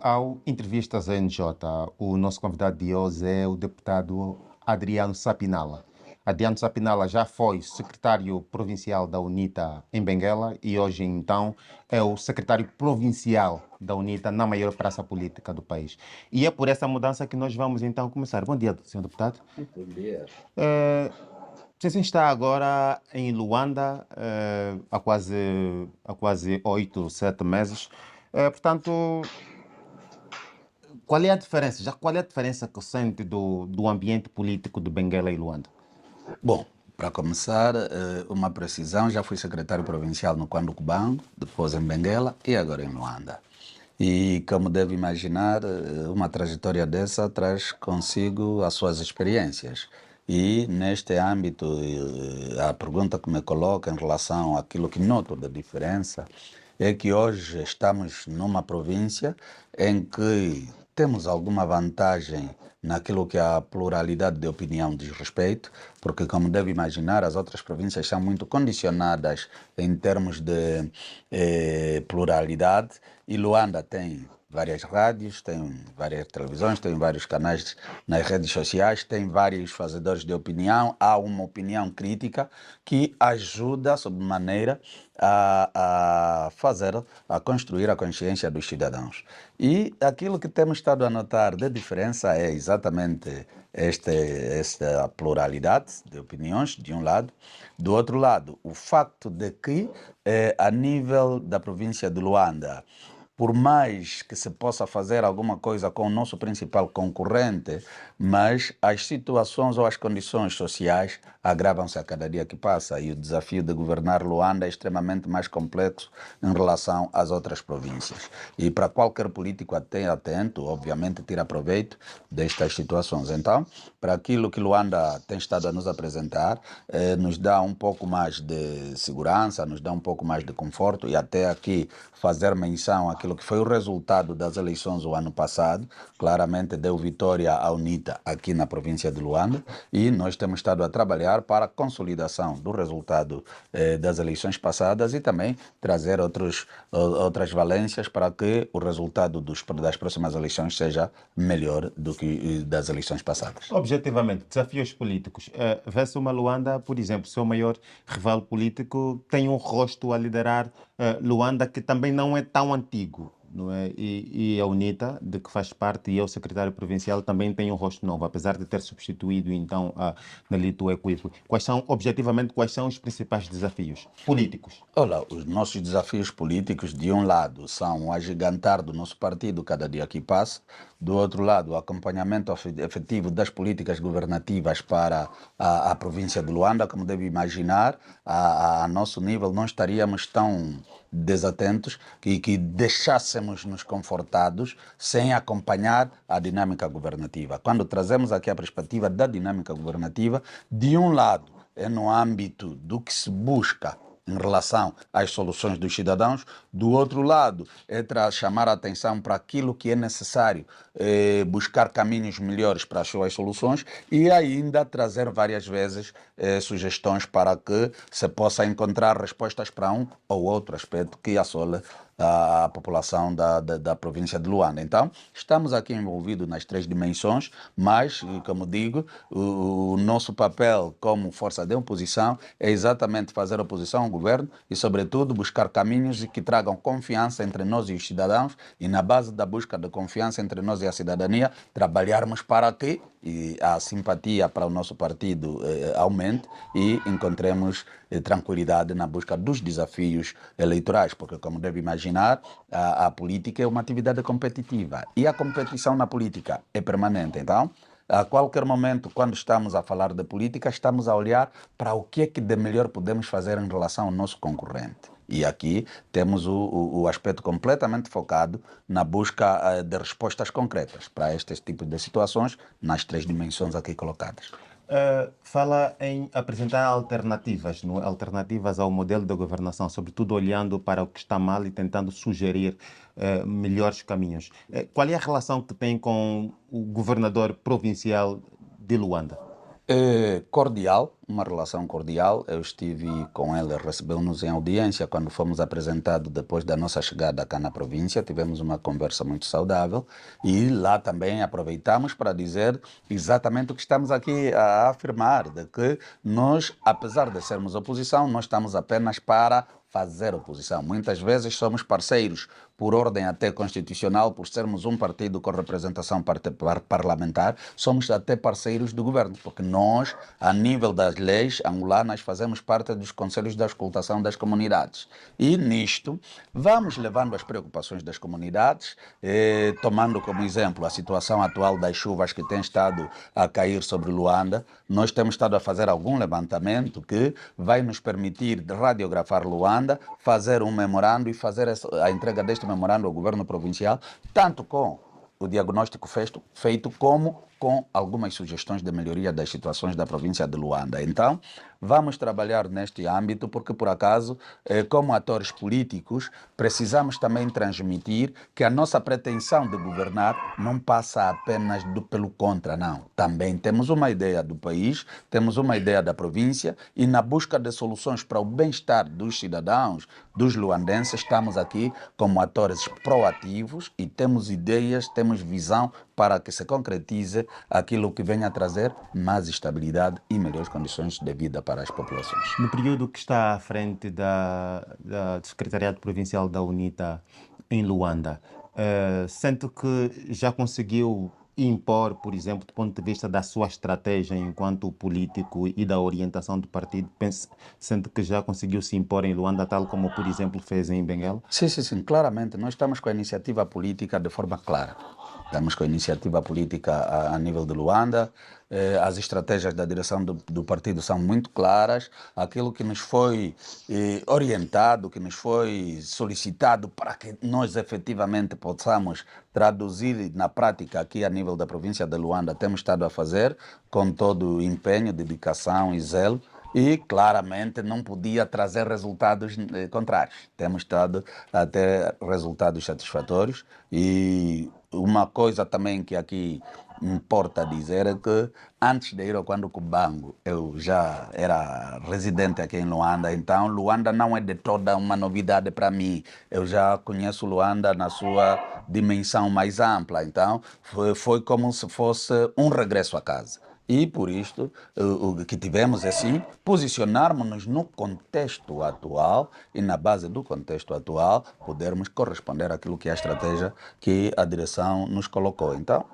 ao Entrevistas NJ. O nosso convidado de hoje é o deputado Adriano Sapinala. Adriano Sapinala já foi secretário provincial da UNITA em Benguela e hoje, então, é o secretário provincial da UNITA na maior praça política do país. E é por essa mudança que nós vamos, então, começar. Bom dia, senhor deputado. Bom dia. Você está agora em Luanda há quase 8, 7 meses. Portanto, qual é a diferença que sente do ambiente político de Benguela e Luanda? Bom, para começar, uma precisão, já fui secretário provincial no Quando Cubango, depois em Benguela e agora em Luanda. E como deve imaginar, uma trajetória dessa traz consigo as suas experiências. E neste âmbito, a pergunta que me coloca em relação àquilo que noto da diferença é que hoje estamos numa província em que temos alguma vantagem naquilo que a pluralidade de opinião diz respeito, porque, como deve imaginar, as outras províncias são muito condicionadas em termos de pluralidade, e Luanda tem várias rádios, tem várias televisões, tem vários canais nas redes sociais, tem vários fazedores de opinião, há uma opinião crítica que ajuda, sob maneira, a construir a consciência dos cidadãos. E aquilo que temos estado a notar de diferença é exatamente esta pluralidade de opiniões, de um lado. Do outro lado, o facto de que, a nível da província de Luanda, por mais que se possa fazer alguma coisa com o nosso principal concorrente, mas as situações ou as condições sociais agravam-se a cada dia que passa e o desafio de governar Luanda é extremamente mais complexo em relação às outras províncias. E para qualquer político atento, obviamente, tira proveito destas situações. Então, para aquilo que Luanda tem estado a nos apresentar, nos dá um pouco mais de segurança, nos dá um pouco mais de conforto e até aqui fazer menção àquilo que foi o resultado das eleições do ano passado. Claramente deu vitória à UNITA aqui na província de Luanda e nós temos estado a trabalhar para a consolidação do resultado das eleições passadas e também trazer outras valências para que o resultado das próximas eleições seja melhor do que das eleições passadas. Objetivamente, desafios políticos. Vê-se uma Luanda, por exemplo, seu maior rival político tem um rosto a liderar Luanda que também não é tão antigo, não é? E a UNITA, de que faz parte, e é o secretário provincial, também tem um rosto novo, apesar de ter substituído, então, a Nelito Equipe. Objetivamente, quais são os principais desafios políticos? Olha, os nossos desafios políticos, de um lado, são o agigantar do nosso partido cada dia que passa, do outro lado, o acompanhamento efetivo das políticas governativas para a província de Luanda. Como deve imaginar, a nosso nível não estaríamos tão desatentos que deixássemos-nos confortados sem acompanhar a dinâmica governativa. Quando trazemos aqui a perspectiva da dinâmica governativa, de um lado, é no âmbito do que se busca em relação às soluções dos cidadãos, do outro lado é chamar a atenção para aquilo que é necessário, buscar caminhos melhores para as suas soluções e ainda trazer várias vezes sugestões para que se possa encontrar respostas para um ou outro aspecto que assola a população da província de Luanda. Então, estamos aqui envolvidos nas três dimensões, mas, como digo, o nosso papel como força de oposição é exatamente fazer oposição ao governo e, sobretudo, buscar caminhos que tragam confiança entre nós e os cidadãos e, na base da busca de confiança entre nós e a cidadania, trabalharmos para que a simpatia para o nosso partido aumente e encontremos tranquilidade na busca dos desafios eleitorais, porque, como deve imaginar, a política é uma atividade competitiva e a competição na política é permanente. Então, a qualquer momento, quando estamos a falar de política, estamos a olhar para o que é que de melhor podemos fazer em relação ao nosso concorrente. E aqui temos o aspecto completamente focado na busca de respostas concretas para estes tipos de situações nas três dimensões aqui colocadas. Fala em apresentar alternativas, não é? Alternativas ao modelo de governação, sobretudo olhando para o que está mal e tentando sugerir melhores caminhos. Qual é a relação que tem com o governador provincial de Luanda? Cordial, uma relação cordial. Eu estive com ele, recebeu-nos em audiência quando fomos apresentados depois da nossa chegada cá na província. Tivemos uma conversa muito saudável e lá também aproveitamos para dizer exatamente o que estamos aqui a afirmar, de que nós, apesar de sermos oposição, nós estamos apenas para fazer oposição. Muitas vezes somos parceiros por ordem até constitucional, por sermos um partido com representação parlamentar, somos até parceiros do governo, porque nós, a nível das leis angolanas, fazemos parte dos conselhos de auscultação das comunidades. E nisto, vamos levando as preocupações das comunidades, tomando como exemplo a situação atual das chuvas que têm estado a cair sobre Luanda. Nós temos estado a fazer algum levantamento que vai nos permitir radiografar Luanda, fazer um memorando e fazer a entrega deste memorando ao governo provincial, tanto com o diagnóstico feito como com algumas sugestões de melhoria das situações da província de Luanda. Então, vamos trabalhar neste âmbito porque, por acaso, como atores políticos, precisamos também transmitir que a nossa pretensão de governar não passa apenas pelo contra, não. Também temos uma ideia do país, temos uma ideia da província e na busca de soluções para o bem-estar dos cidadãos, dos luandenses, estamos aqui como atores proativos e temos ideias, temos visão para que se concretize aquilo que venha a trazer mais estabilidade e melhores condições de vida para as populações. No período que está à frente do Secretariado Provincial da UNITA em Luanda, sente que já conseguiu impor, por exemplo, do ponto de vista da sua estratégia enquanto político e da orientação do partido, sente que já conseguiu se impor em Luanda, tal como, por exemplo, fez em Benguela? Sim, claramente. Nós estamos com a iniciativa política de forma clara. Estamos com a iniciativa política a nível de Luanda. As estratégias da direção do partido são muito claras. Aquilo que nos foi orientado, que nos foi solicitado para que nós efetivamente possamos traduzir na prática aqui a nível da província de Luanda, temos estado a fazer com todo o empenho, dedicação e zelo. E claramente não podia trazer resultados contrários. Temos estado a ter resultados satisfatórios e uma coisa também que aqui importa dizer é que antes de ir ao Quando Cubango, eu já era residente aqui em Luanda, então Luanda não é de toda uma novidade para mim. Eu já conheço Luanda na sua dimensão mais ampla, então foi como se fosse um regresso a casa. E por isto, o que tivemos é assim, posicionarmos-nos no contexto atual e na base do contexto atual podermos corresponder àquilo que é a estratégia que a direção nos colocou. Então,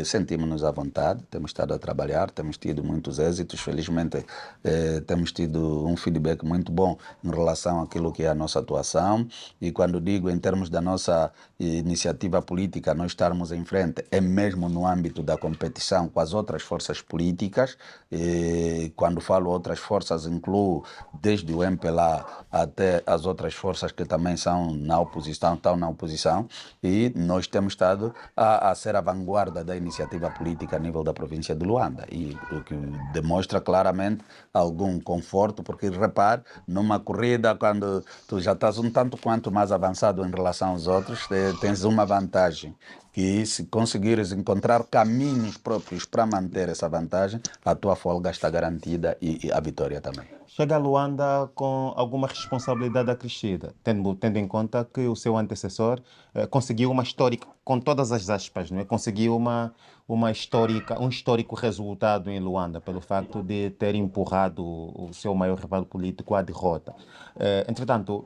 sentimos-nos à vontade, temos estado a trabalhar, temos tido muitos êxitos, felizmente temos tido um feedback muito bom em relação àquilo que é a nossa atuação e quando digo em termos da nossa iniciativa política, nós estarmos em frente, é mesmo no âmbito da competição com as outras forças políticas, quando falo outras forças incluo desde o MPLA até as outras forças que também são na oposição, estão na oposição e nós temos estado a ser a vanguarda da iniciativa política a nível da província de Luanda e o que demonstra claramente algum conforto, porque repare, numa corrida quando tu já estás um tanto quanto mais avançado em relação aos outros, tens uma vantagem, que se conseguires encontrar caminhos próprios para manter essa vantagem, a tua folga está garantida e a vitória também. Chega a Luanda com alguma responsabilidade acrescida, tendo em conta que o seu antecessor conseguiu uma histórica, com todas as aspas, não é? Conseguiu um histórico resultado em Luanda, pelo facto de ter empurrado o seu maior rival político à derrota. Entretanto,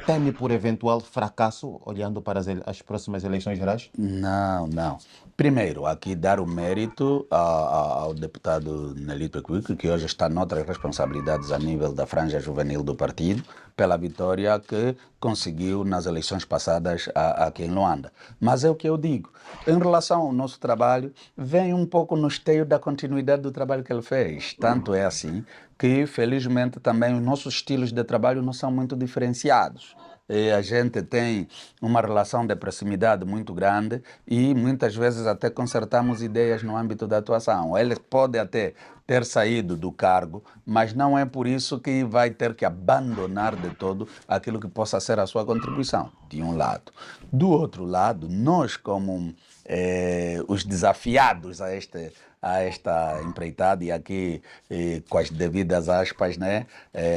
teme por eventual fracasso, olhando para as próximas eleições gerais? Não. Primeiro, aqui dar o mérito ao deputado Nelito Equique, que hoje está noutras responsabilidades a nível da franja juvenil do partido, pela vitória que conseguiu nas eleições passadas aqui em Luanda. Mas é o que eu digo, em relação ao nosso trabalho, vem um pouco no esteio da continuidade do trabalho que ele fez. Tanto é assim que, felizmente, também os nossos estilos de trabalho não são muito diferenciados. A gente tem uma relação de proximidade muito grande e muitas vezes até consertamos ideias no âmbito da atuação. Ele pode até ter saído do cargo, mas não é por isso que vai ter que abandonar de todo aquilo que possa ser a sua contribuição, de um lado. Do outro lado, nós como os desafiados a a esta empreitada e aqui, com as devidas aspas, né?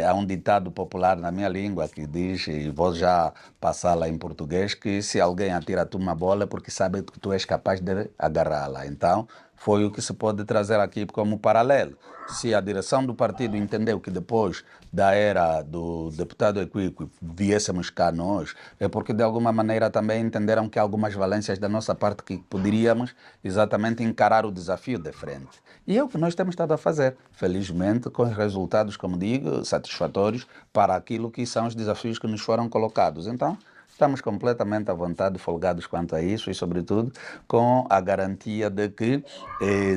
Há um ditado popular na minha língua que diz, e vou já passá-la em português, que se alguém atira-te uma bola é porque sabe que tu és capaz de agarrá-la. Então, foi o que se pode trazer aqui como paralelo. Se a direção do partido entendeu que depois da era do deputado Equico viéssemos cá nós, é porque de alguma maneira também entenderam que há algumas valências da nossa parte que poderíamos exatamente encarar o desafio de frente. E é o que nós temos estado a fazer, felizmente, com resultados, como digo, satisfatórios para aquilo que são os desafios que nos foram colocados. Então, estamos completamente à vontade, folgados quanto a isso e, sobretudo, com a garantia de que,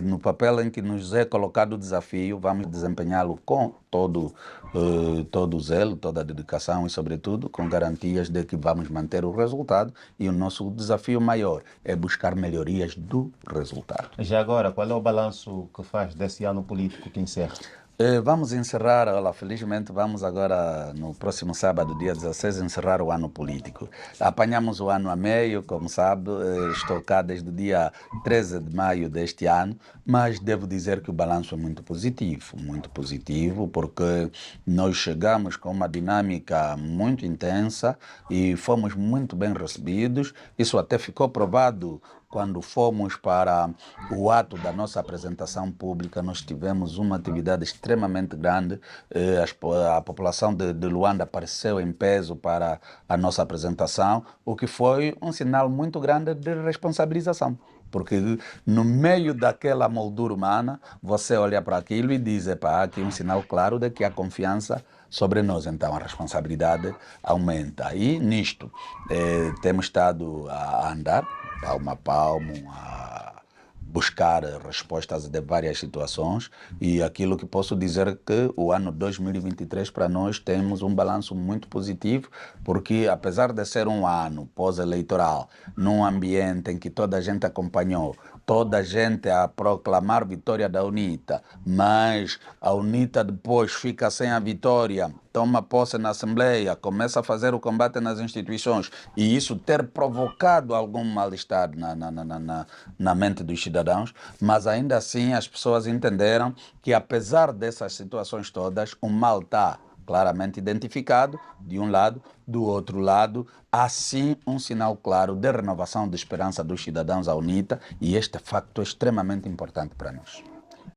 no papel em que nos é colocado o desafio, vamos desempenhá-lo com todo o zelo, toda a dedicação e, sobretudo, com garantias de que vamos manter o resultado. E o nosso desafio maior é buscar melhorias do resultado. Já agora, qual é o balanço que faz desse ano político que encerra? Vamos encerrar, olha, felizmente vamos agora, no próximo sábado, dia 16, encerrar o ano político. Apanhamos o ano a meio, como sabe, estou cá desde o dia 13 de maio deste ano, mas devo dizer que o balanço é muito positivo, porque nós chegamos com uma dinâmica muito intensa e fomos muito bem recebidos. Isso até ficou provado quando fomos para o ato da nossa apresentação pública. Nós tivemos uma atividade extremamente grande. A população de Luanda apareceu em peso para a nossa apresentação, o que foi um sinal muito grande de responsabilização. Porque no meio daquela moldura humana, você olha para aquilo e diz, há aqui um sinal claro de que há confiança sobre nós. Então a responsabilidade aumenta. E nisto temos estado a andar, palmo a palmo, a buscar respostas de várias situações, e aquilo que posso dizer é que o ano 2023 para nós temos um balanço muito positivo, porque apesar de ser um ano pós-eleitoral, num ambiente em que toda a gente acompanhou, toda a gente a proclamar vitória da UNITA, mas a UNITA depois fica sem a vitória, toma posse na Assembleia, começa a fazer o combate nas instituições, e isso ter provocado algum mal-estar na mente dos cidadãos, mas ainda assim as pessoas entenderam que, apesar dessas situações todas, o mal está claramente identificado, de um lado. Do outro lado, há sim um sinal claro de renovação de esperança dos cidadãos à UNITA, e este facto é extremamente importante para nós.